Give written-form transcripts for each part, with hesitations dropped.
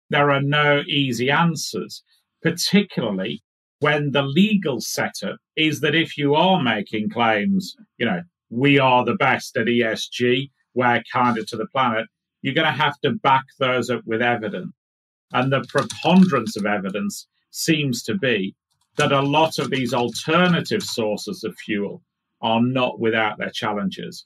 there are no easy answers, particularly when the legal setup is that if you are making claims, we are the best at ESG, we're kinder to the planet, you're going to have to back those up with evidence. And the preponderance of evidence seems to be that a lot of these alternative sources of fuel are not without their challenges.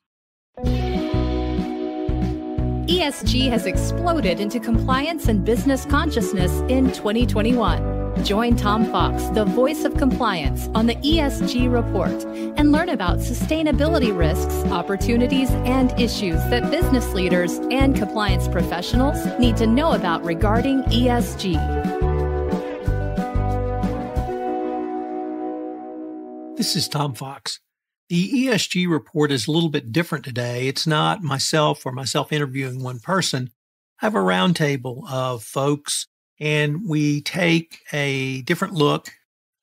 ESG has exploded into compliance and business consciousness in 2021. Join Tom Fox, the voice of compliance, on the ESG Report and learn about sustainability risks, opportunities, and issues that business leaders and compliance professionals need to know about regarding ESG. This is Tom Fox. The ESG Report is a little bit different today. It's not myself interviewing one person. I have a roundtable of folks, and we take a different look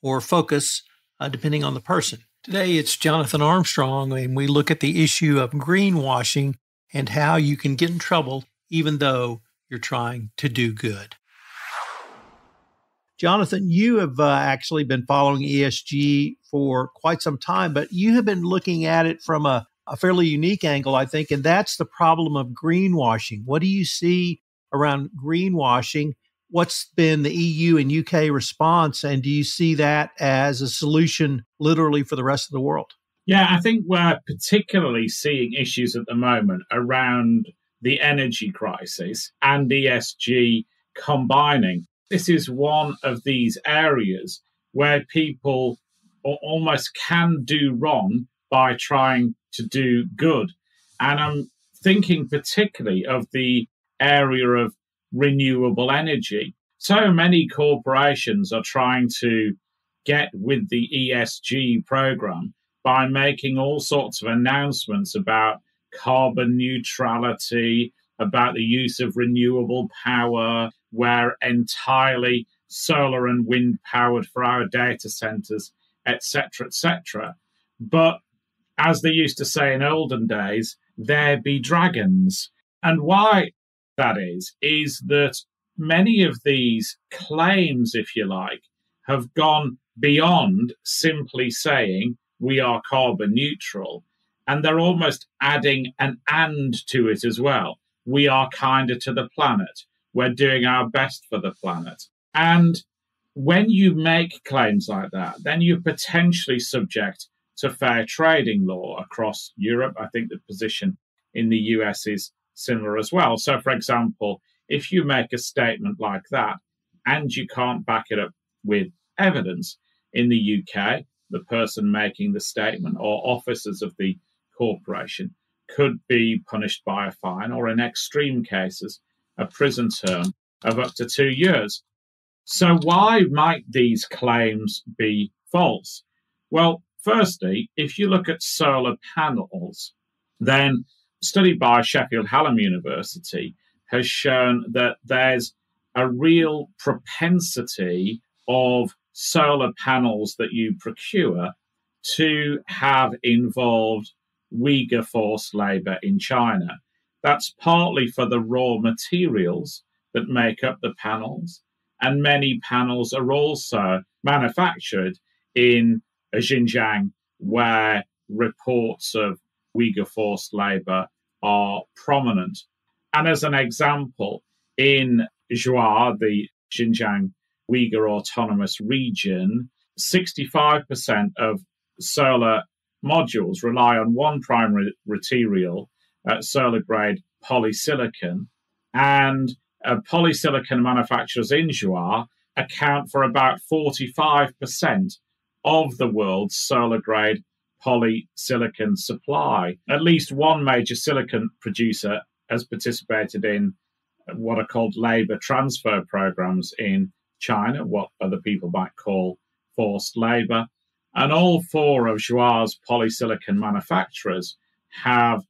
or focus depending on the person. Today, it's Jonathan Armstrong, and we look at the issue of greenwashing and how you can get in trouble even though you're trying to do good. Jonathan, you have actually been following ESG for quite some time, but you have been looking at it from a fairly unique angle, I think, and that's the problem of greenwashing. What do you see around greenwashing? What's been the EU and UK response, and do you see that as a solution literally for the rest of the world? Yeah, I think we're particularly seeing issues at the moment around the energy crisis and ESG combining. This is one of these areas where people almost can do wrong by trying to do good. And I'm thinking particularly of the area of renewable energy. So many corporations are trying to get with the ESG program by making all sorts of announcements about carbon neutrality, about the use of renewable power. We're entirely solar and wind powered for our data centers, etc., etc. But as they used to say in olden days, there be dragons. And why that is that many of these claims, if you like, have gone beyond simply saying we are carbon neutral. And they're almost adding an and to it as well. We are kinder to the planet. We're doing our best for the planet. And when you make claims like that, then you're potentially subject to fair trading law across Europe. I think the position in the US is similar as well. So, for example, if you make a statement like that and you can't back it up with evidence, in the UK, the person making the statement or officers of the corporation could be punished by a fine or, in extreme cases, a prison term of up to 2 years. So why might these claims be false? Well, firstly, if you look at solar panels, then a study by Sheffield Hallam University has shown that there's a real propensity of solar panels that you procure to have involved Uyghur forced labor in China. That's partly for the raw materials that make up the panels, and many panels are also manufactured in Xinjiang, where reports of Uyghur forced labor are prominent. And as an example, in Zhuar, the Xinjiang Uyghur Autonomous Region, 65% of solar modules rely on one primary material, solar-grade polysilicon, and polysilicon manufacturers in Zhuar account for about 45% of the world's solar-grade polysilicon supply. At least one major silicon producer has participated in what are called labor transfer programs in China, what other people might call forced labor. And all four of Zhuar's polysilicon manufacturers have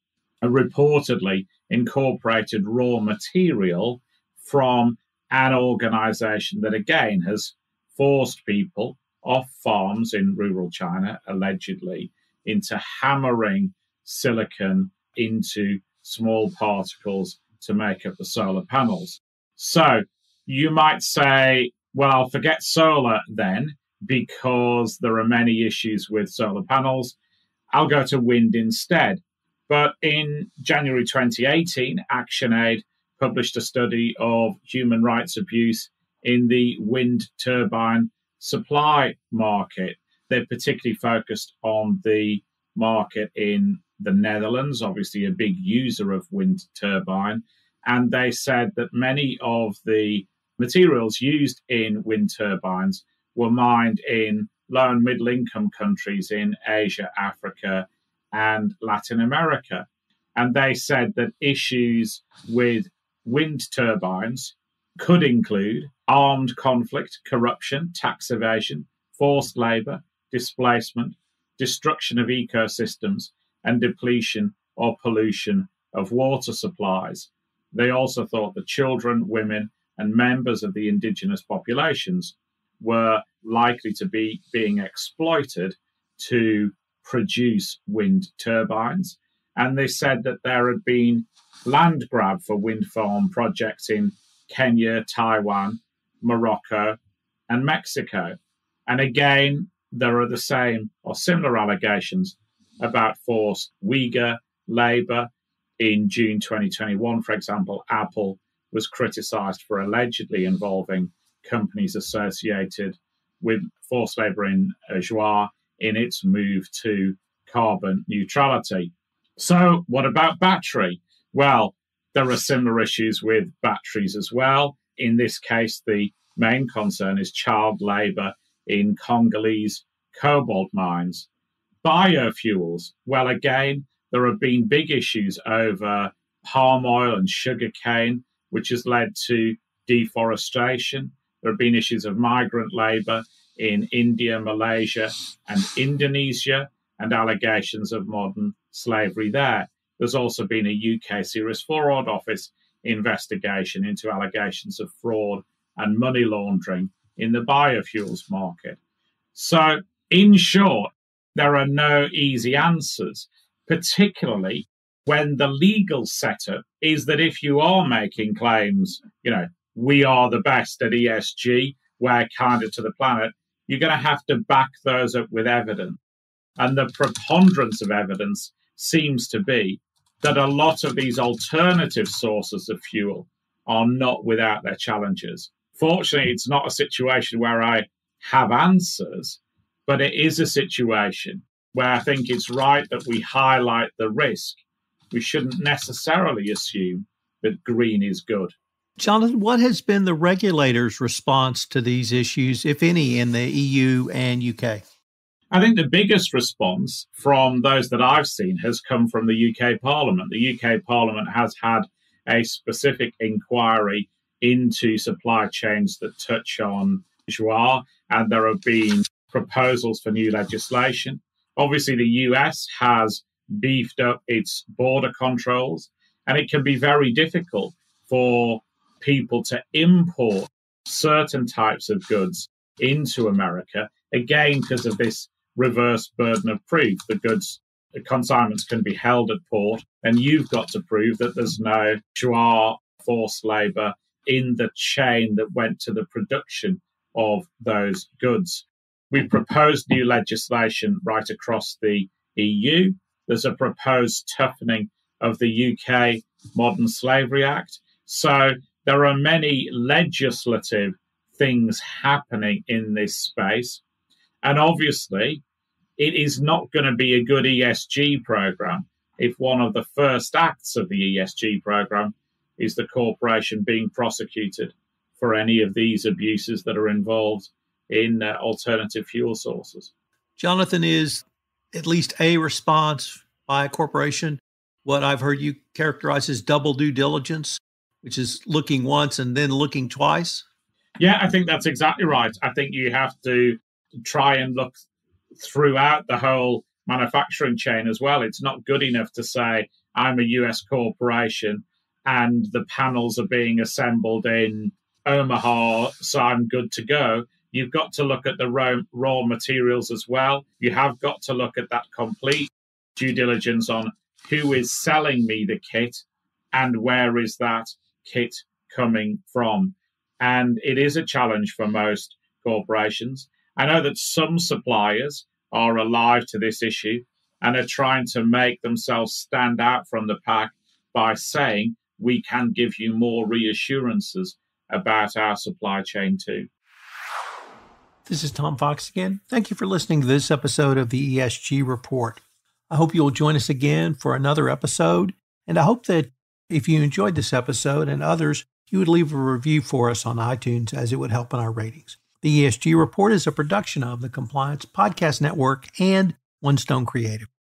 reportedly incorporated raw material from an organization that, again, has forced people off farms in rural China, allegedly, into hammering silicon into small particles to make up the solar panels. So You might say, well, I'll forget solar then because there are many issues with solar panels. I'll go to wind instead. But in January 2018, ActionAid published a study of human rights abuse in the wind turbine supply market. They're particularly focused on the market in the Netherlands, obviously a big user of wind turbine. And they said that many of the materials used in wind turbines were mined in low and middle income countries in Asia, Africa, and Latin America. And they said that issues with wind turbines could include armed conflict, corruption, tax evasion, forced labor, displacement, destruction of ecosystems, and depletion or pollution of water supplies. They also thought that children, women, and members of the indigenous populations were likely to be being exploited to produce wind turbines. And they said that there had been land grab for wind farm projects in Kenya, Taiwan, Morocco, and Mexico. And again, there are the same or similar allegations about forced Uyghur labor. In June 2021, for example, Apple was criticized for allegedly involving companies associated with forced labor in Zhuhai in its move to carbon neutrality. So what about battery? Well, there are similar issues with batteries as well. In this case, the main concern is child labor in Congolese cobalt mines. Biofuels, well, again, there have been big issues over palm oil and sugarcane, which has led to deforestation. There have been issues of migrant labor in India, Malaysia, and Indonesia, and allegations of modern slavery there. There's also been a UK Serious Fraud Office investigation into allegations of fraud and money laundering in the biofuels market. So, in short, there are no easy answers, particularly when the legal setup is that if you are making claims, we are the best at ESG, we're kinder to the planet, you're going to have to back those up with evidence. And the preponderance of evidence seems to be that a lot of these alternative sources of fuel are not without their challenges. Fortunately, it's not a situation where I have answers, but it is a situation where I think it's right that we highlight the risk. We shouldn't necessarily assume that green is good. Jonathan, what has been the regulators' response to these issues, if any, in the EU and UK? I think the biggest response from those that I've seen has come from the UK Parliament. The UK Parliament has had a specific inquiry into supply chains that touch on Zhuhai, and there have been proposals for new legislation. Obviously, the US has beefed up its border controls, and it can be very difficult for people to import certain types of goods into America, again, because of this reverse burden of proof. The consignments can be held at port, and you've got to prove that there's no Zhuhai forced labor in the chain that went to the production of those goods. We've proposed new legislation right across the EU. There's a proposed toughening of the UK Modern Slavery Act. So there are many legislative things happening in this space. And obviously, it is not going to be a good ESG program if one of the first acts of the ESG program is the corporation being prosecuted for any of these abuses that are involved in alternative fuel sources. Jonathan, is at least a response by a corporation what I've heard you characterize as double due diligence, which is looking once and then looking twice? Yeah, I think that's exactly right. I think you have to try and look throughout the whole manufacturing chain as well. It's not good enough to say, I'm a US corporation and the panels are being assembled in Omaha, so I'm good to go. You've got to look at the raw materials as well. You have got to look at that complete due diligence on who is selling me the kit and where is that kit coming from. And it is a challenge for most corporations. I know that some suppliers are alive to this issue and are trying to make themselves stand out from the pack by saying, we can give you more reassurances about our supply chain too. This is Tom Fox again. Thank you for listening to this episode of the ESG Report. I hope you'll join us again for another episode. And I hope that if you enjoyed this episode and others, you would leave a review for us on iTunes, as it would help in our ratings. The ESG Report is a production of the Compliance Podcast Network and One Stone Creative.